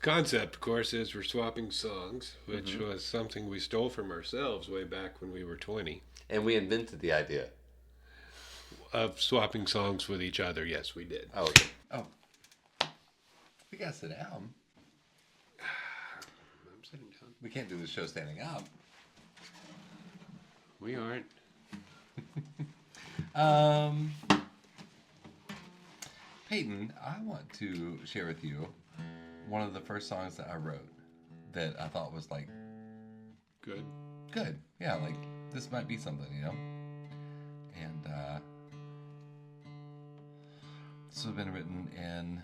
Concept, of course, is we're swapping songs, which was something we stole from ourselves way back when we were 20. And we invented the idea. Of swapping songs with each other, yes, we did. Oh, okay. Oh, we gotta sit down. I'm sitting down. We can't do the show standing up. We aren't. Peyton, I want to share with you one of the first songs that I wrote that I thought was like Good. good. Yeah, like this might be something, you know? And this has been written in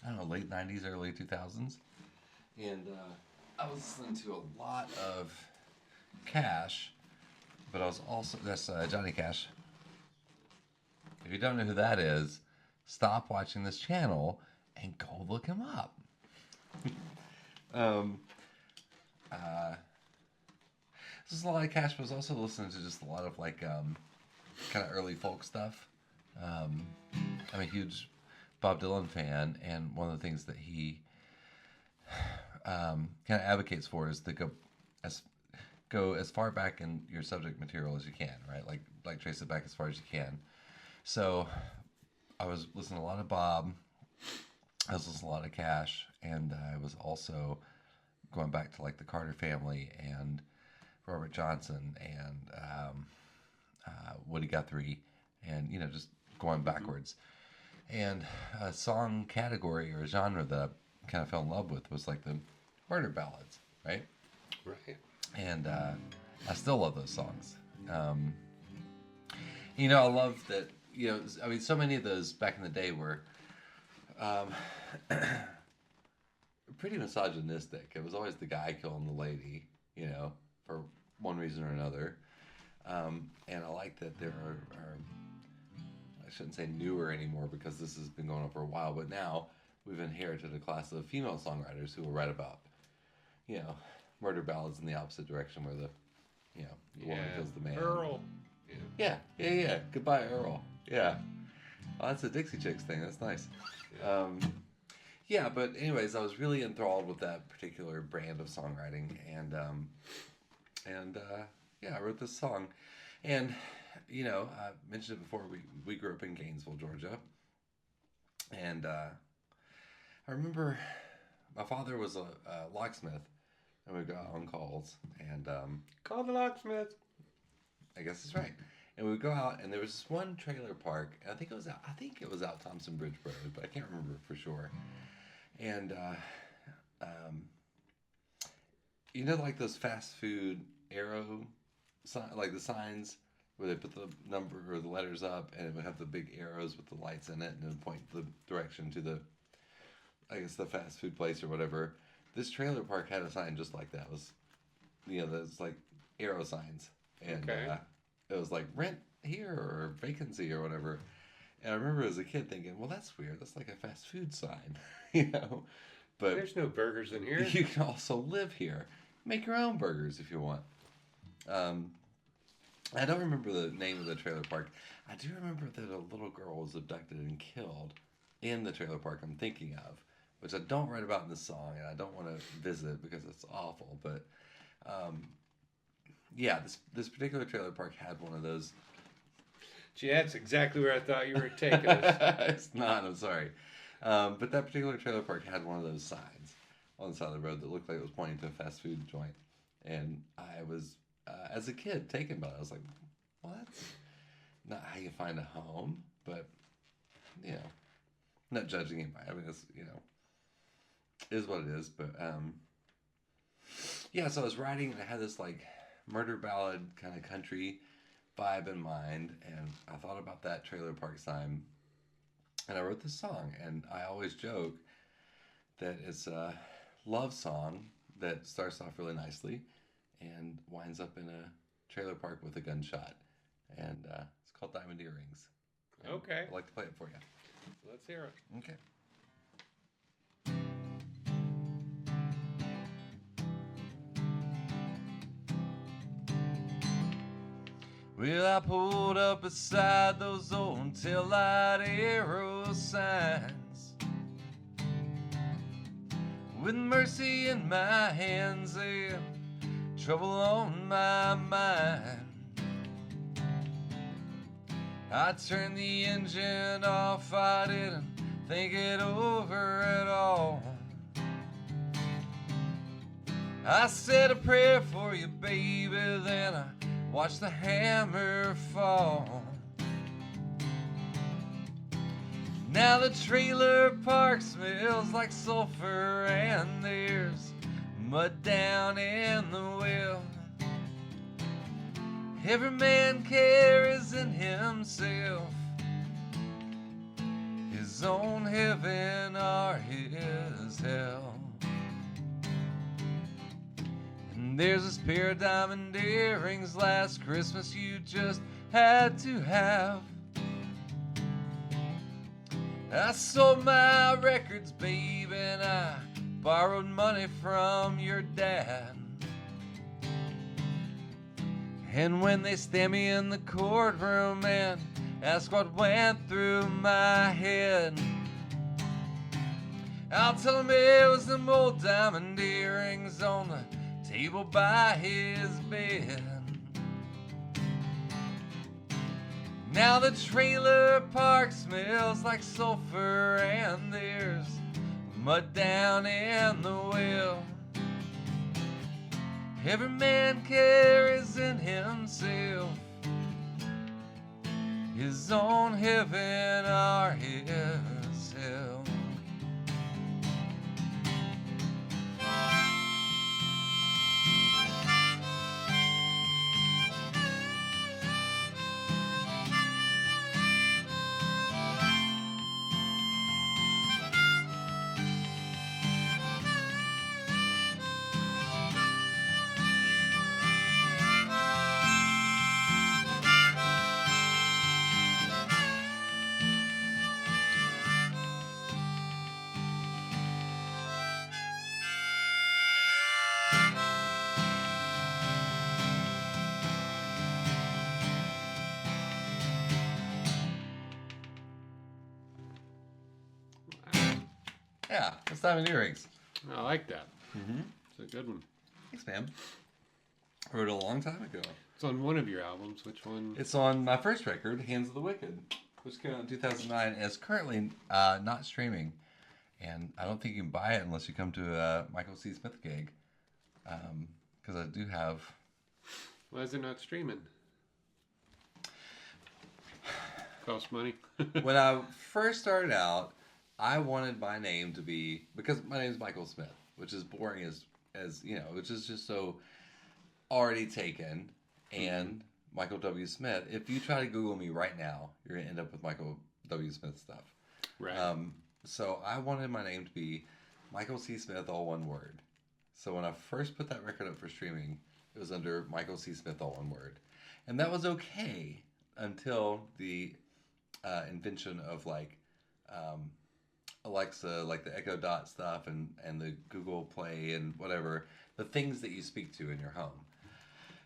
I don't know, late 90s, early 2000s. And I was listening to a lot of Cash, but I was also, that's Johnny Cash. If you don't know who that is, stop watching this channel and go look him up. This is a lot of Cash, but I was also listening to just a lot of like kind of early folk stuff. I'm a huge Bob Dylan fan, and one of the things that he kind of advocates for is to go as far back in your subject material as you can, right? Like trace it back as far as you can. So I was listening to a lot of Bob. I was listening to a lot of Cash, and I was also going back to like the Carter family and Robert Johnson and Woody Guthrie, and you know, just going backwards. And a song category or a genre that I kind of fell in love with was like the murder ballads, right? Right. And I still love those songs. You know, I love that. You know, I mean, so many of those back in the day were pretty misogynistic. It was always the guy killing the lady, you know, for one reason or another. And I like that there are, I shouldn't say newer anymore because this has been going on for a while, but now we've inherited a class of female songwriters who will write about, you know, murder ballads in the opposite direction where the woman kills the man. Earl. Yeah. Goodbye, Earl. Yeah. Oh, that's a Dixie Chicks thing. That's nice. Yeah, but anyways, I was really enthralled with that particular brand of songwriting, and I wrote this song, and you know, I mentioned it before. We grew up in Gainesville, Georgia, and I remember my father was a locksmith, and we go out on calls, and Call the locksmith. I guess that's right. And we would go out, and there was this one trailer park. And I think it was out Thompson Bridge Road, but I can't remember for sure. And you know, like those fast food arrow like the signs where they put the number or the letters up, and it would have the big arrows with the lights in it, and it would point the direction to the, I guess, the fast food place or whatever. This trailer park had a sign just like that. It was, you know, those like arrow signs, and it was like rent here or vacancy or whatever. And I remember as a kid thinking, well, that's weird. That's like a fast food sign, you know. But there's no burgers in here. You can also live here. Make your own burgers if you want. I don't remember the name of the trailer park. I do remember that a little girl was abducted and killed in the trailer park I'm thinking of, which I don't write about in the song, and I don't want to visit because it's awful. But yeah, this particular trailer park had one of those. Gee, that's exactly where I thought you were taking us. It's not. I'm sorry. But that particular trailer park had one of those signs on the side of the road that looked like it was pointing to a fast food joint. And I was, as a kid, taken by it. I was like, well, that's not how you find a home. But, you know, not judging anybody. I mean, it's, you know, it is what it is. But, yeah, so I was writing, and I had this, like, murder ballad kind of country vibe in mind. And I thought about that trailer park sign. And I wrote this song, and I always joke that it's a love song that starts off really nicely and winds up in a trailer park with a gunshot. And it's called Diamond Earrings. And okay. I'd like to play it for you. Let's hear it. Okay. Well, I pulled up beside those old taillight arrow signs, with mercy in my hands and trouble on my mind. I turned the engine off, I didn't think it over at all. I said a prayer for you, baby, then I watched the hammer fall. Now the trailer park smells like sulfur and there's mud down in the well. Every man carries in himself his own heaven or his hell. And there's this pair of diamond earrings last Christmas you just had to have. I sold my records, babe, and I borrowed money from your dad. And when they stand me in the courtroom and ask what went through my head, I'll tell them it was them old diamond earrings on the table by his bed. Now the trailer park smells like sulfur and there's mud down in the well. Every man carries in himself his own heaven or his hell. Yeah, it's diamond earrings. I like that. Mm-hmm. It's a good one. Thanks, man. I wrote it a long time ago. It's on one of your albums. Which one? It's on my first record, Hands of the Wicked, which came out in 2009 and is currently not streaming. And I don't think you can buy it unless you come to a Michael C. Smith gig. Because I do have... Why is it not streaming? Cost money. When I first started out, I wanted my name to be... Because my name is Michael Smith, which is boring as you know, which is just so already taken. And Michael W. Smith, if you try to Google me right now, you're going to end up with Michael W. Smith stuff. Right. So I wanted my name to be Michael C. Smith, all one word. So when I first put that record up for streaming, it was under Michael C. Smith, all one word. And that was okay until the invention of like Alexa, like the Echo Dot stuff and the Google Play and whatever, the things that you speak to in your home.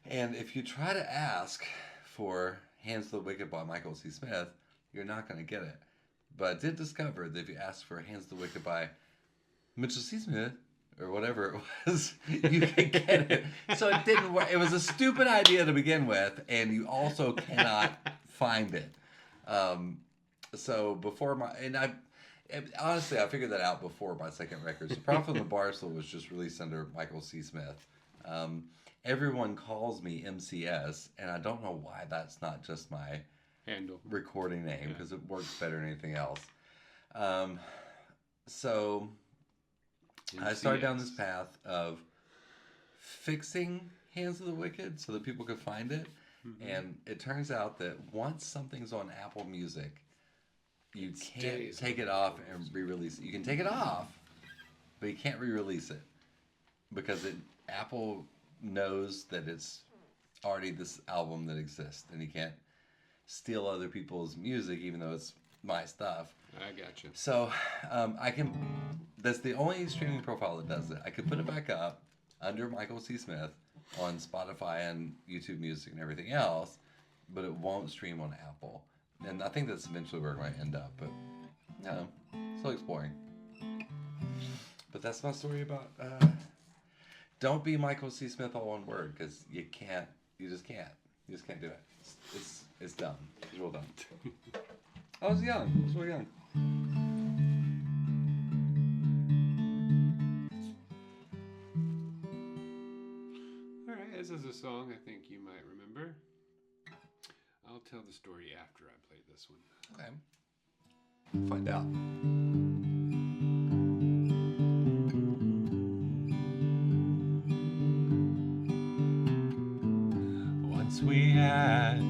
And if you try to ask for Hands of the Wicked by Michael C. Smith, you're not going to get it. But I did discover that if you ask for Hands of the Wicked by Mitchell C. Smith, or whatever it was, you can get it. So it didn't work. It was a stupid idea to begin with, and you also cannot find it. So before honestly, I figured that out before my second record. So Problem from the Barstool was just released under Michael C. Smith. Everyone calls me MCS, and I don't know why that's not just my handle recording name, because it works better than anything else. So I started down this path of fixing Hands of the Wicked so that people could find it. Mm-hmm. And it turns out that once something's on Apple Music, you can't take it off and re-release it. You can take it off, but you can't re-release it because Apple knows that it's already this album that exists, and you can't steal other people's music even though it's my stuff. I got you. So that's the only streaming profile that does it. I could put it back up under Michael C. Smith on Spotify and YouTube Music and everything else, but it won't stream on Apple. And I think that's eventually where it might end up, but no, still exploring. But that's my story about don't be Michael C. Smith all one word, because you can't. You just can't. You just can't do it. It's dumb. It's real dumb. I was young. I was real young. All right, this is a song I think you might remember. I'll tell the story after I play this one. Okay. Find out. Once we had a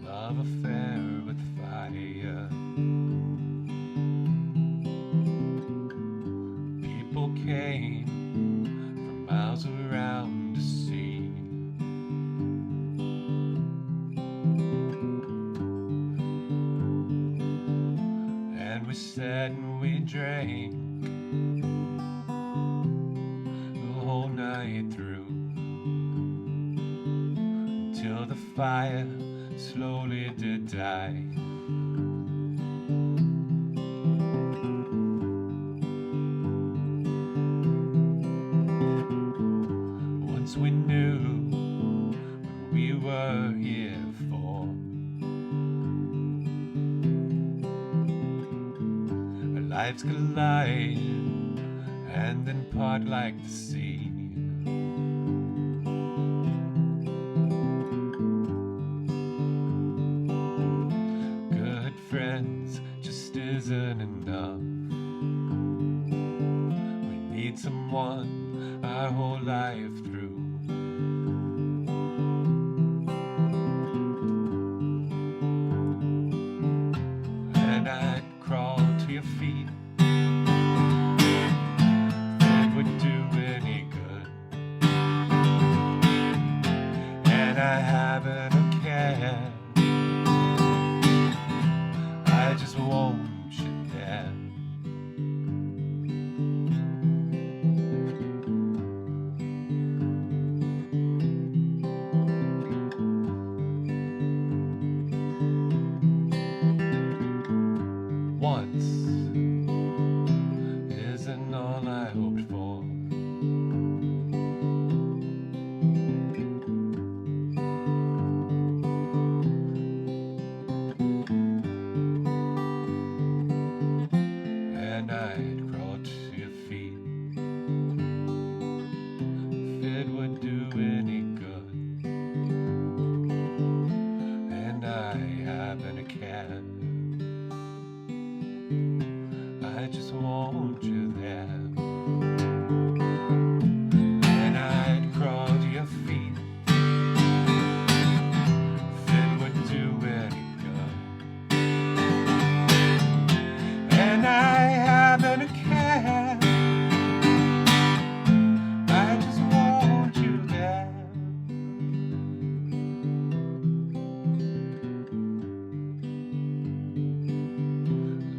love affair with fire. People came from miles around to see. And we sat and we drank the whole night through, till the fire slowly did die. Once we knew what we were here for. Our lives collide and then part like the sea. Good friends just isn't enough. We need someone our whole life through. And I'd crawl to your feet if it would do any good. And I haven't a care, I just want you there. Once isn't all I hoped for. And I'd crawl to your feet if it would do any good. And I haven't a care, I just want you there. And I'd crawl to your feet if it would do any good. And I haven't a care, I just want you there.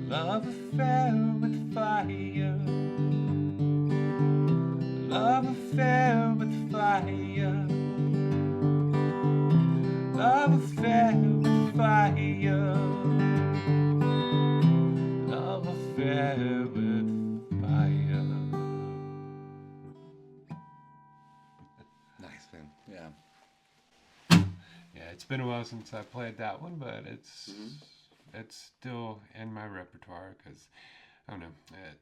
Love affair with fire. Love affair with fire. Love affair with fire. Love affair with fire. Nice, man. Yeah. Yeah, it's been a while since I played that one, but it's still in my repertoire because, I don't know, it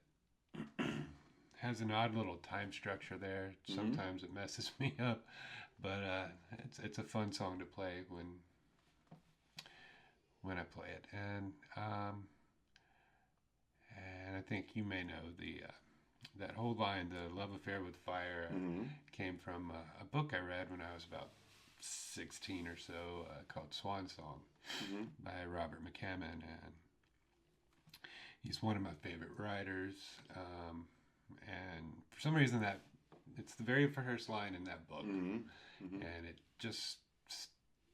has an odd little time structure there. Sometimes it messes me up, but it's a fun song to play when I play it. And I think you may know that whole line, the love affair with fire, came from a book I read when I was about 16 or so, called Swan Song by Robert McCammon, and he's one of my favorite writers. And for some reason, that it's the very first line in that book, and it just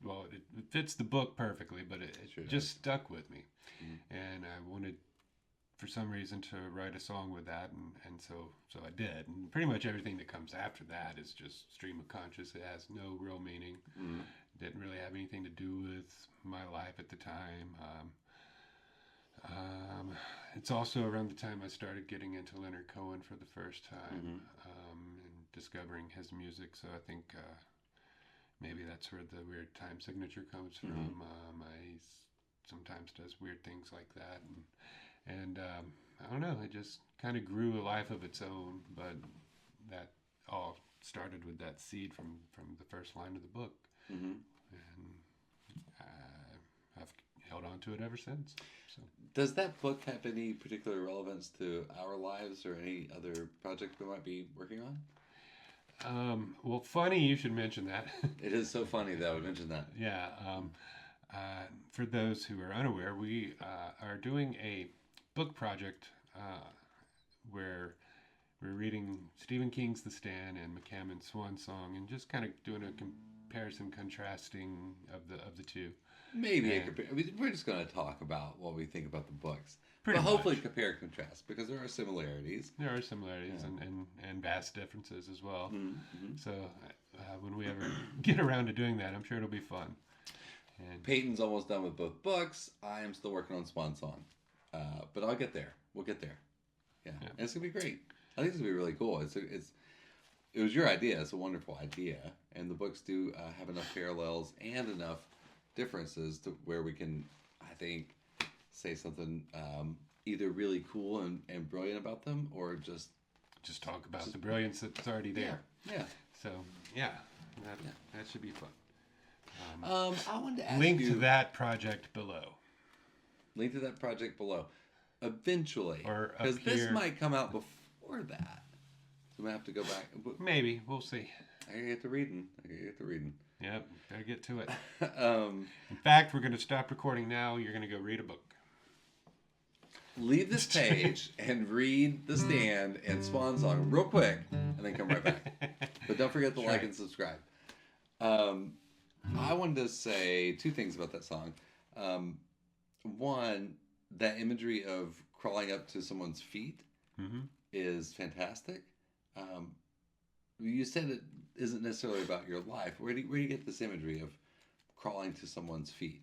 it fits the book perfectly, but it Sure just stuck with me, and I wanted, for some reason, to write a song with that, and so I did. And pretty much everything that comes after that is just stream of conscious. It has no real meaning. didn't really have anything to do with my life at the time. It's also around the time I started getting into Leonard Cohen for the first time, and discovering his music. So I think maybe that's where the weird time signature comes from. He sometimes does weird things like that, and I don't know. It just kind of grew a life of its own. But that all started with that seed from the first line of the book, and I've held on to it ever since. So. Does that book have any particular relevance to our lives or any other project we might be working on? Well, funny you should mention that. It is so funny that I would mention that. Yeah. For those who are unaware, we are doing a book project where we're reading Stephen King's The Stand and McCammon's Swan Song, and just kind of doing a comparison, contrasting of the two. Maybe we're just going to talk about what we think about the books. Pretty but hopefully much. compare and contrast, because there are similarities. There are similarities and vast differences as well. So when we ever get around to doing that, I'm sure it'll be fun. And Peyton's almost done with both books. I am still working on Swan Song. But I'll get there. We'll get there. Yeah. And it's going to be great. I think it's going to be really cool. It was your idea. It's a wonderful idea. And the books do have enough parallels and enough differences to where we can, I think, say something either really cool and brilliant about them, or just talk about the brilliance that's already there. Yeah. So, that should be fun. I wanted to ask link you... to that project below. Link to that project below. Eventually. Or because this here. might come out before that. So we have to go back. Maybe. We'll see. I gotta get to reading. Yep. Better get to it. Um, In fact, we're going to stop recording now. You're going to go read a book. leave this page and read The Stand and Swan Song real quick, and then come right back. But don't forget to like and subscribe. I wanted to say two things about that song. One, that imagery of crawling up to someone's feet is fantastic. You said it isn't necessarily about your life. Where do you get this imagery of crawling to someone's feet?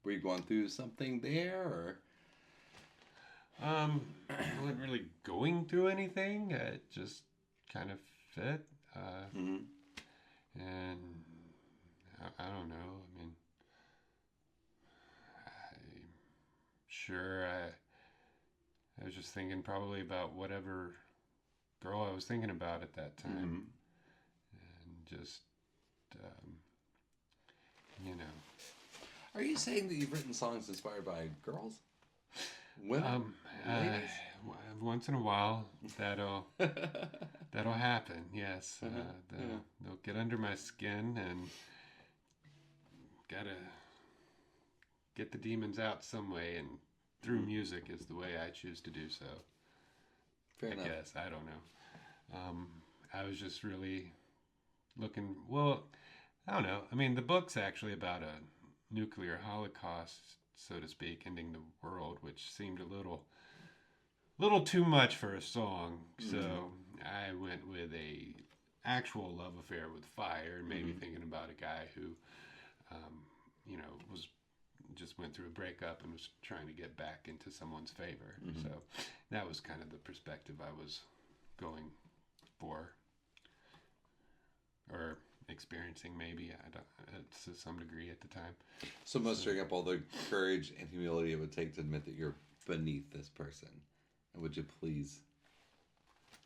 Were you going through something there, or? I wasn't really going through anything. It just kind of fit. And I don't know. I mean, I was just thinking probably about whatever girl I was thinking about at that time. And just, Are you saying that you've written songs inspired by girls? Women? Ladies? Once in a while, that'll happen. Yes, they'll get under my skin, and gotta get the demons out some way, and through music is the way I choose to do so. Fair enough. I guess I don't know. I was just really looking. Well, I don't know. I mean, the book's actually about a nuclear holocaust, so to speak, ending the world, which seemed a little too much for a song. So I went with a actual love affair with fire, and maybe thinking about a guy who, went through a breakup and was trying to get back into someone's favor. So that was kind of the perspective I was going for, or experiencing, maybe. To some degree at the time. So mustering up all the courage and humility it would take to admit that you're beneath this person. And would you please?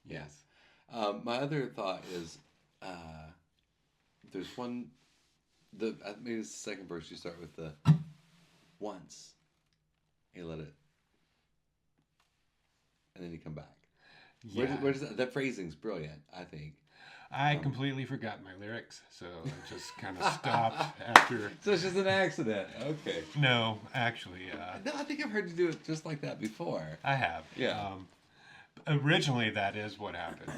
Yes. My other thought is, there's one, maybe it's the second verse. You start with the once, you let it, and then you come back. Yeah. Where does that phrasing's brilliant, I think. I completely forgot my lyrics, so I just kind of stopped after. So it's just an accident. Okay. No, actually. No, I think I've heard you do it just like that before. I have. Yeah. Originally, that is what happened.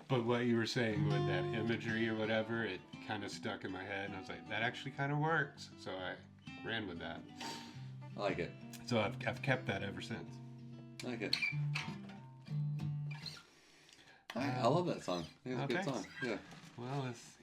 But what you were saying with that imagery or whatever, it kind of stuck in my head, and I was like, that actually kind of works. So I ran with that. I like it. So I've kept that ever since. I like it. I love that song. I think it's a good song. Yeah. Well, it's